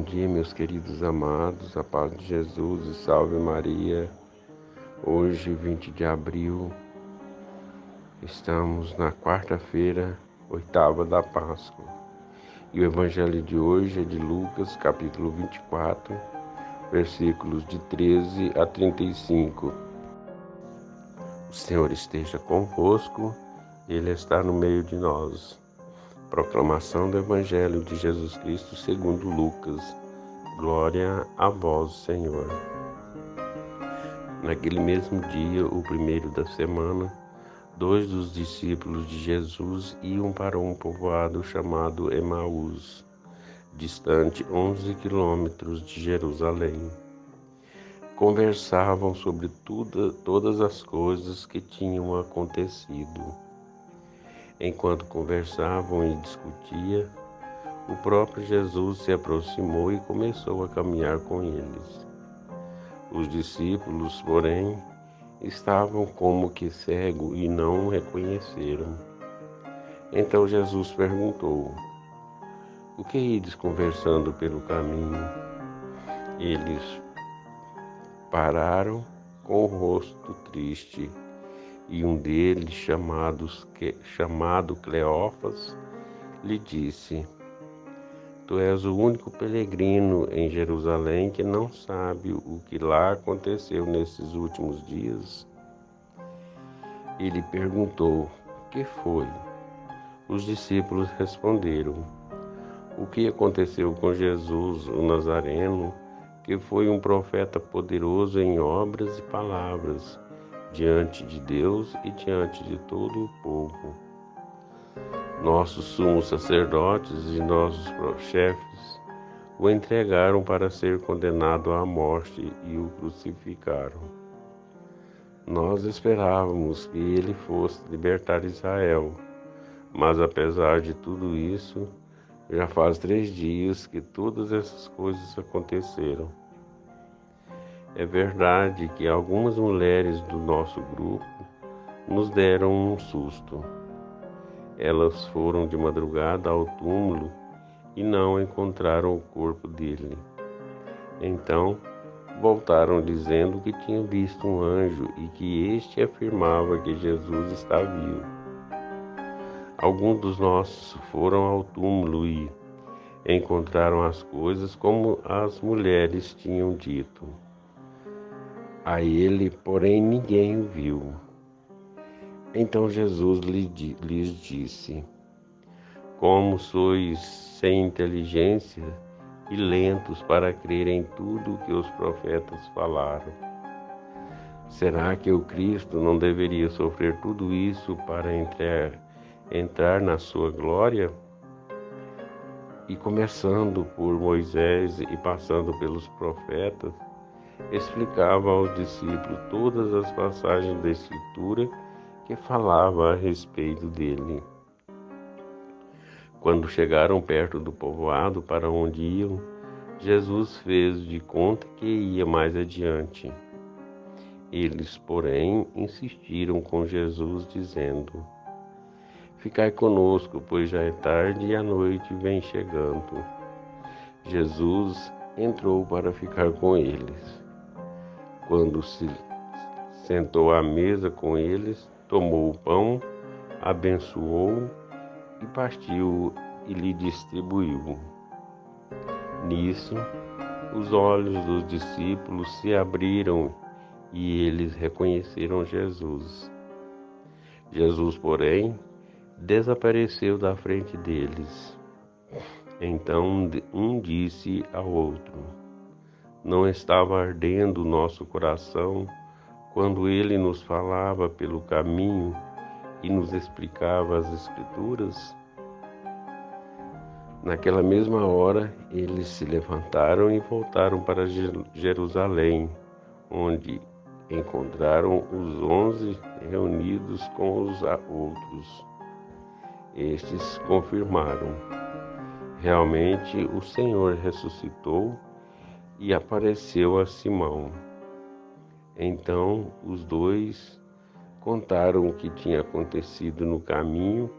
dia, meus queridos amados, a paz de Jesus e salve Maria. Hoje, 20 de abril, estamos na quarta-feira, oitava da Páscoa. E o evangelho de hoje é de Lucas, capítulo 24, versículos de 13 a 35. O Senhor esteja convosco, Ele está no meio de nós. Proclamação do Evangelho de Jesus Cristo segundo Lucas. Glória a vós, Senhor. Naquele mesmo dia, o primeiro da semana, 2 dos discípulos de Jesus iam para um povoado chamado Emaús, distante 11 quilômetros de Jerusalém. Conversavam sobre todas as coisas que tinham acontecido. Enquanto conversavam e discutiam, o próprio Jesus se aproximou e começou a caminhar com eles. Os discípulos, porém, estavam como que cegos e não o reconheceram. Então Jesus perguntou: "O que ides conversando pelo caminho?" Eles pararam com o rosto triste. E um deles, chamado Cleófas, lhe disse: "Tu és o único peregrino em Jerusalém que não sabe o que lá aconteceu nesses últimos dias?" Ele perguntou: "Que foi?" Os discípulos responderam: "O que aconteceu com Jesus, o Nazareno, que foi um profeta poderoso em obras e palavras, diante de Deus e diante de todo o povo. Nossos sumos sacerdotes e nossos chefes o entregaram para ser condenado à morte e o crucificaram. Nós esperávamos que ele fosse libertar Israel, mas apesar de tudo isso, já faz 3 dias que todas essas coisas aconteceram. É verdade que algumas mulheres do nosso grupo nos deram um susto. Elas foram de madrugada ao túmulo e não encontraram o corpo dele. Então, voltaram dizendo que tinham visto um anjo e que este afirmava que Jesus está vivo. Alguns dos nossos foram ao túmulo e encontraram as coisas como as mulheres tinham dito. A ele, porém, ninguém o viu." Então Jesus lhes disse: "Como sois sem inteligência e lentos para crer em tudo o que os profetas falaram. Será que o Cristo não deveria sofrer tudo isso para entrar na sua glória?" E começando por Moisés e passando pelos profetas, explicava aos discípulos todas as passagens da Escritura que falava a respeito dele. Quando chegaram perto do povoado para onde iam, Jesus fez de conta que ia mais adiante. Eles, porém, insistiram com Jesus, dizendo: "Ficai conosco, pois já é tarde e a noite vem chegando." Jesus entrou para ficar com eles. Quando se sentou à mesa com eles, tomou o pão, abençoou e partiu e lhe distribuiu. Nisso, os olhos dos discípulos se abriram e eles reconheceram Jesus. Jesus, porém, desapareceu da frente deles. Então um disse ao outro: "Não estava ardendo o nosso coração quando ele nos falava pelo caminho e nos explicava as Escrituras?" Naquela mesma hora, eles se levantaram e voltaram para Jerusalém, onde encontraram os 11 reunidos com os outros. Estes confirmaram: "Realmente o Senhor ressuscitou e apareceu a Simão." Então os dois contaram o que tinha acontecido no caminho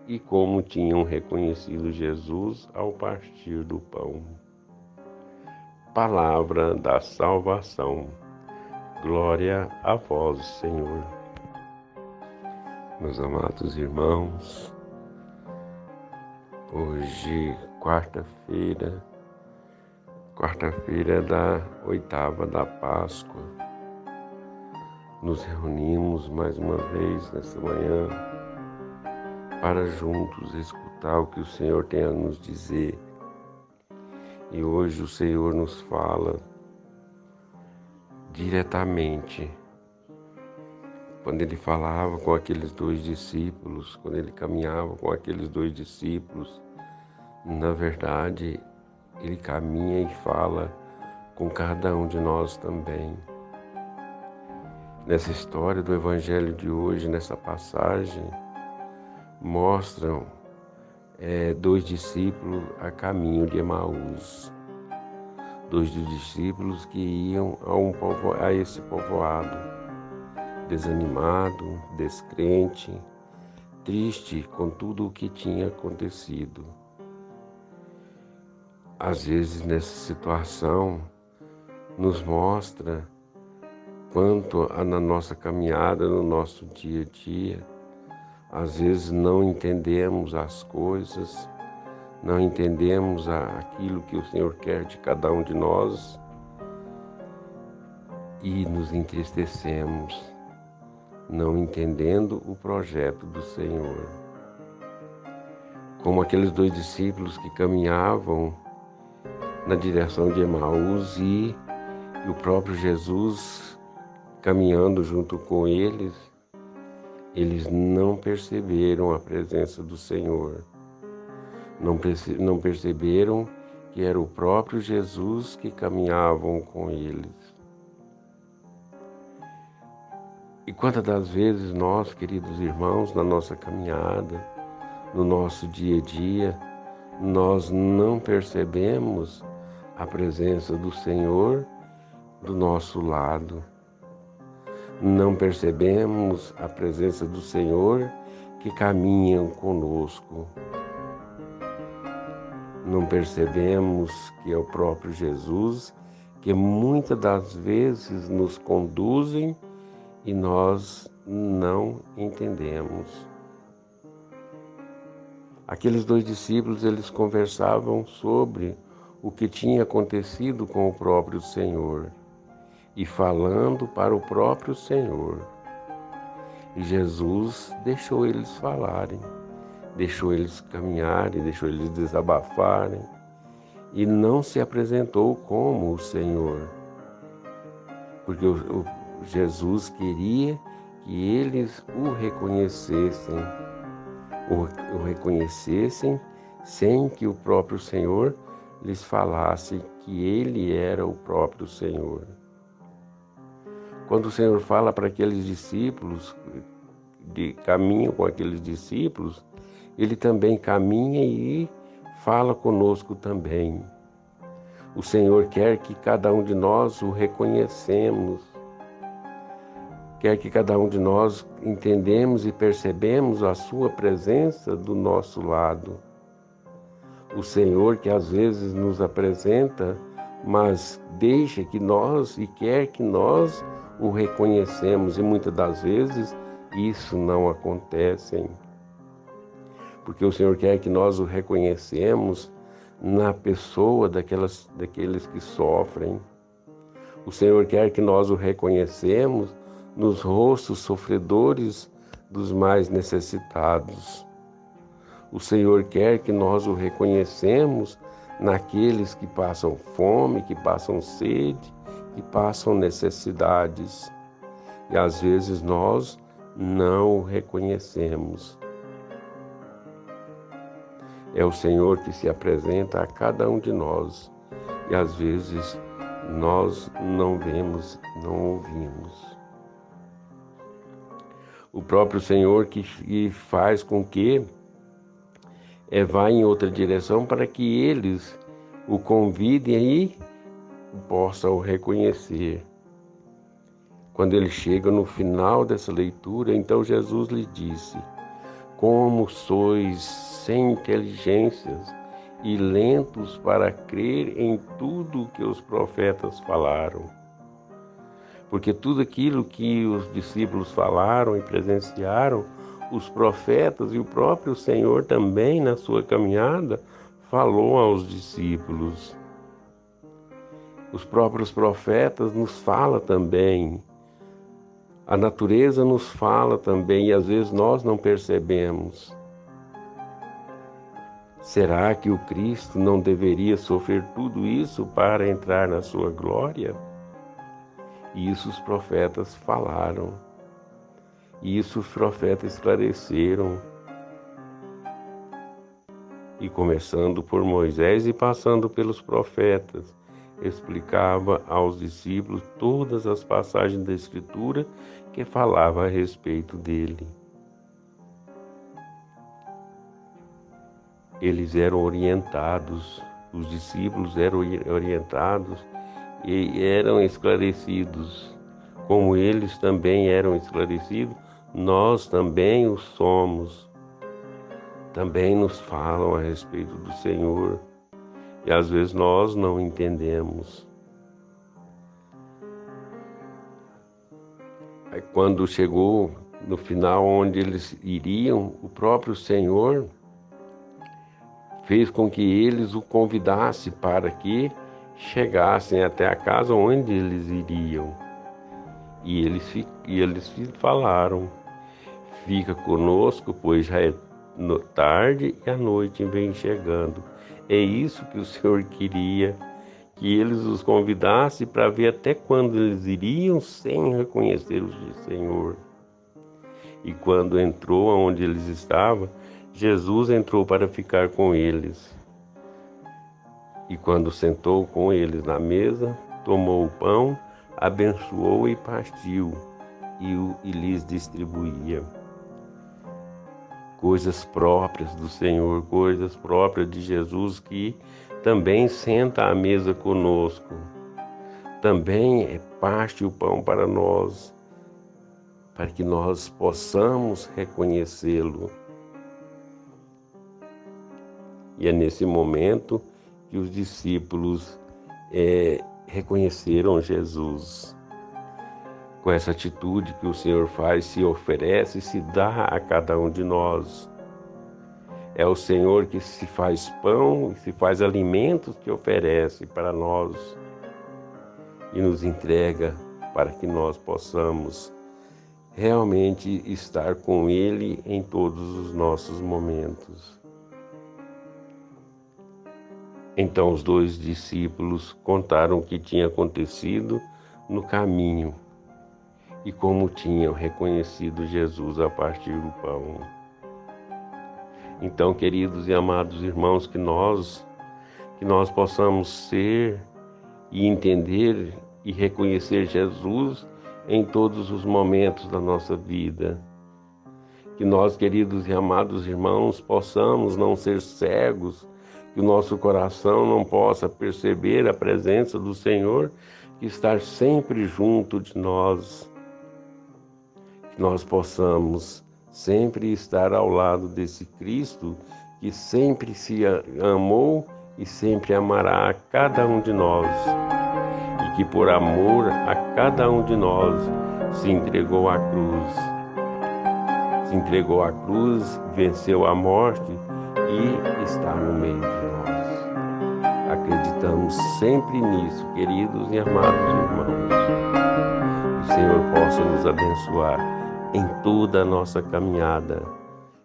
e como tinham reconhecido Jesus ao partir do pão. palavra da salvação. Glória a vós, Senhor. Meus amados irmãos, hoje, quarta-feira da 8ª da Páscoa, nos reunimos mais uma vez nesta manhã para juntos escutar o que o Senhor tem a nos dizer. E hoje o Senhor nos fala diretamente. Quando Ele falava com aqueles 2 discípulos, quando Ele caminhava com aqueles 2 discípulos, na verdade, Ele caminha e fala com cada um de nós também. Nessa história do Evangelho de hoje, nessa passagem, mostram 2 discípulos a caminho de Emaús. 2 discípulos que iam a esse povoado, desanimado, descrente, triste com tudo o que tinha acontecido. Às vezes, nessa situação, nos mostra quanto na nossa caminhada, no nosso dia a dia, às vezes não entendemos as coisas, não entendemos aquilo que o Senhor quer de cada um de nós e nos entristecemos, não entendendo o projeto do Senhor. Como aqueles 2 discípulos que caminhavam na direção de Emaús e o próprio Jesus caminhando junto com eles, eles não perceberam a presença do Senhor. Não perceberam que era o próprio Jesus que caminhavam com eles. E quantas das vezes nós, queridos irmãos, na nossa caminhada, no nosso dia a dia, nós não percebemos a presença do Senhor do nosso lado. Não percebemos a presença do Senhor que caminham conosco. Não percebemos que é o próprio Jesus que muitas das vezes nos conduzem e nós não entendemos. Aqueles 2 discípulos, eles conversavam sobre o que tinha acontecido com o próprio Senhor e falando para o próprio Senhor. E Jesus deixou eles falarem, deixou eles caminharem, deixou eles desabafarem e não se apresentou como o Senhor, porque Jesus queria que eles o reconhecessem sem que o próprio Senhor lhes falasse que Ele era o próprio Senhor. Quando o Senhor fala para aqueles discípulos, de caminho com aqueles discípulos, Ele também caminha e fala conosco também. O Senhor quer que cada um de nós o reconhecemos, quer que cada um de nós entendemos e percebemos a sua presença do nosso lado. O Senhor que às vezes nos apresenta, mas deixa que nós e quer que nós o reconhecemos, e muitas das vezes isso não acontece, porque o Senhor quer que nós o reconhecemos na pessoa daqueles que sofrem. O Senhor quer que nós o reconhecemos nos rostos sofredores dos mais necessitados. O Senhor quer que nós o reconhecemos naqueles que passam fome, que passam sede, que passam necessidades. E às vezes nós não o reconhecemos. É o Senhor que se apresenta a cada um de nós e às vezes nós não vemos, não ouvimos. O próprio Senhor que faz com que vá em outra direção para que eles o convidem e possam o reconhecer. Quando ele chega no final dessa leitura, então Jesus lhe disse: como sois sem inteligências e lentos para crer em tudo que os profetas falaram. Porque tudo aquilo que os discípulos falaram e presenciaram, os profetas e o próprio Senhor também, na sua caminhada, falou aos discípulos. Os próprios profetas nos falam também. A natureza nos fala também e às vezes nós não percebemos. Será que o Cristo não deveria sofrer tudo isso para entrar na sua glória? E isso os profetas falaram. E isso os profetas esclareceram. E começando por Moisés e passando pelos profetas, explicava aos discípulos todas as passagens da Escritura que falavam a respeito dele. Eles eram orientados, os discípulos eram orientados e eram esclarecidos. Como eles também eram esclarecidos, nós também o somos. Também nos falam a respeito do Senhor e às vezes nós não entendemos. Aí, quando chegou no final onde eles iriam, o próprio Senhor fez com que eles o convidassem para que chegassem até a casa onde eles iriam. E eles falaram: fica conosco, pois já é tarde e a noite vem chegando. É isso que o Senhor queria, que eles os convidassem para ver até quando eles iriam sem reconhecer o Senhor. E quando entrou onde eles estavam, Jesus entrou para ficar com eles. E quando sentou com eles na mesa, tomou o pão, abençoou e partiu, e lhes distribuía. Coisas próprias do Senhor, coisas próprias de Jesus, que também senta à mesa conosco. Também parte o pão para nós, para que nós possamos reconhecê-lo. E é nesse momento que os discípulos reconheceram Jesus. Com essa atitude que o Senhor faz, se oferece e se dá a cada um de nós. É o Senhor que se faz pão e se faz alimentos que oferece para nós e nos entrega para que nós possamos realmente estar com Ele em todos os nossos momentos. Então os dois discípulos contaram o que tinha acontecido no caminho e como tinham reconhecido Jesus a partir do pão. Então, queridos e amados irmãos, que nós possamos ser e entender e reconhecer Jesus em todos os momentos da nossa vida. Que nós, queridos e amados irmãos, possamos não ser cegos, que o nosso coração não possa perceber a presença do Senhor, que está sempre junto de nós. Que nós possamos sempre estar ao lado desse Cristo que sempre se amou e sempre amará a cada um de nós. E que por amor a cada um de nós se entregou à cruz. Se entregou à cruz, venceu a morte e está no meio de nós. Acreditamos sempre nisso, queridos e amados irmãos. Que o Senhor possa nos abençoar em toda a nossa caminhada,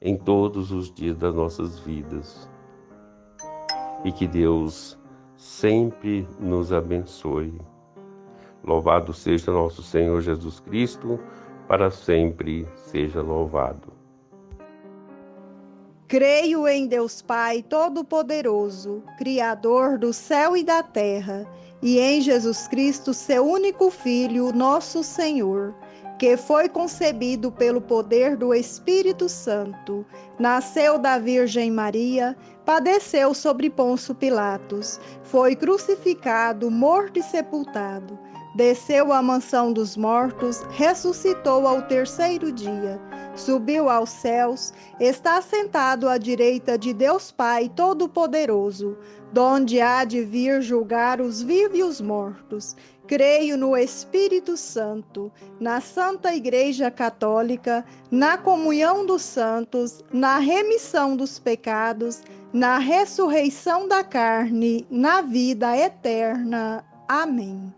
em todos os dias das nossas vidas. E que Deus sempre nos abençoe. Louvado seja nosso Senhor Jesus Cristo, para sempre seja louvado. Creio em Deus Pai Todo-Poderoso, Criador do céu e da terra, e em Jesus Cristo, seu único Filho, nosso Senhor, que foi concebido pelo poder do Espírito Santo, nasceu da Virgem Maria, padeceu sobre Pôncio Pilatos, foi crucificado, morto e sepultado, desceu à mansão dos mortos, ressuscitou ao terceiro dia, subiu aos céus, está sentado à direita de Deus Pai Todo-Poderoso, donde há de vir julgar os vivos e os mortos. Creio no Espírito Santo, na Santa Igreja Católica, na comunhão dos santos, na remissão dos pecados, na ressurreição da carne, na vida eterna. Amém.